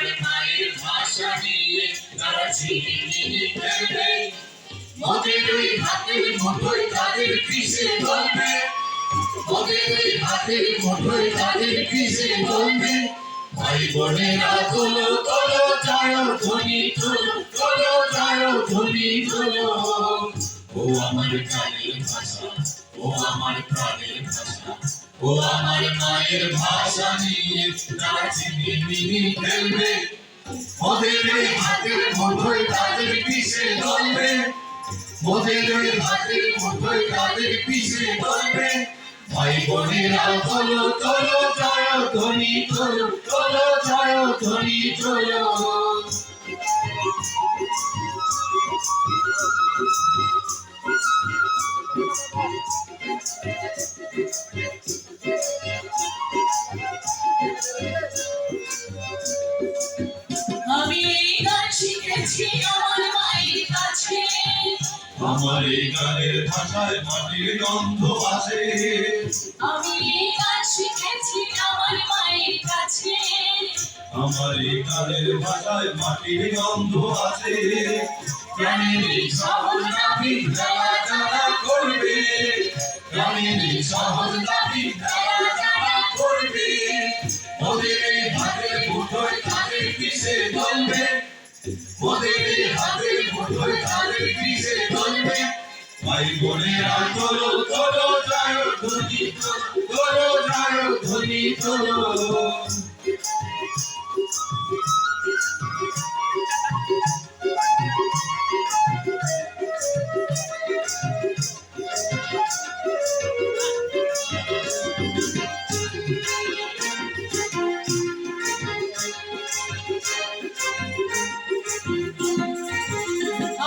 আমার মায়ের ভাষা নিয়ে তারা ঝিলিমিলি খেলবে, মোদের ওই হাতের মুঠোয় তাদের কিসে বলবে, মোদের ওই হাতের মুঠোয় তাদের কিসে বলবে। ভাই বোনেরা তোলো তোলো জয় ধ্বনি তোলো, তোলো জয় ধ্বনি তোলো। ও আমার প্রাণের ভাষা, ও আমার প্রাণের ভাষা, ও আমার মায়ের ভাষা নিয়ে তারা ঝিলিমিলি খেলবে, মোদের ওই হাতের মুঠোয় তাদের কিসে বলবে, মোদের ওই হাতের মুঠোয় তাদের কিসে বলবে। ভাই বোনেরা তোলো তোলো জয় ধ্বনি তোলো, তোলো জয় ধ্বনি তোলো। আমি এই গান শিখেছি আমার মায়ের কাছে, আমার এই গানের ভাষায় মাটির গন্ধ আসে, আমি এই গান শিখেছি আমার মায়ের কাছে, আমার এই গানের ভাষায় মাটির গন্ধ আসে। প্রাণের এই সহজ দাবি যারা যারা করবে, প্রাণের এই সহজ দাবি যারা যারা করবে, মোদের এই হাতের মুঠোয় তাদের কিসে বলবে, মোদের এই হাতের মুঠোয় তাদের কিসে বলবে। ভাই বোনেরা তোলো তোলো জয় ধ্বনি তোলো, তোলো জয় ধ্বনি তোলো।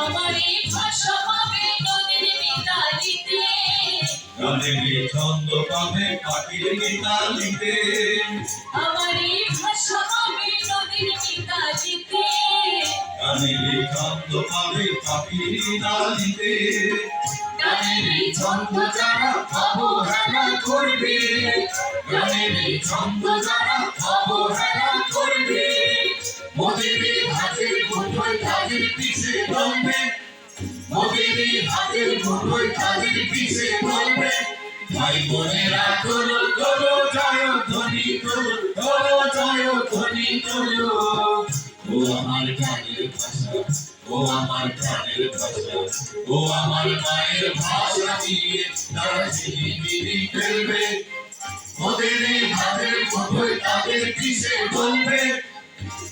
আমার এই ভাষা পাবে নদীর মিতালিতে, গানের ছন্দ পাবে পাখির মিতালিতে, আমার এই ভাষা পাবে নদীর মিতালিতে, গানের ছন্দ পাবে পাখির মিতালিতে। গানের এই ছন্দ যারা অবহেলা করবে, গানের ছন্দ যারা অবহেলা করবে, মোদের হাতের মুঠোয় তাদের কিসে বলবে, মোদের হাতের মুঠোয় তাদের কিসে বলবে। ভাই বোনেরা তোলো তোলো জয় ধ্বনি তোলো, তোলো জয় ধ্বনি তোলো। ও আমার প্রাণের ভাষা, ও আমার প্রাণের ভাষা, ও আমার মায়ের ভাষা নিয়ে তারা ঝিলিমিলি খেলবে, মোদের হাতের মুঠোয় তাদের কিসে বলবে,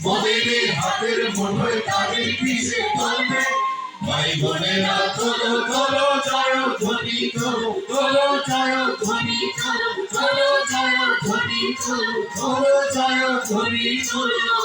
মোদের হাতের মুঠোয় তাদের কিসে বলবে। ভাই বোনেরা তোলো তোলো জয় ধ্বনি তোলো, তোলো জয় ধ্বনি তোলো, তোলো জয় ধ্বনি তোলো, তোলো জয় ধ্বনি তোলো।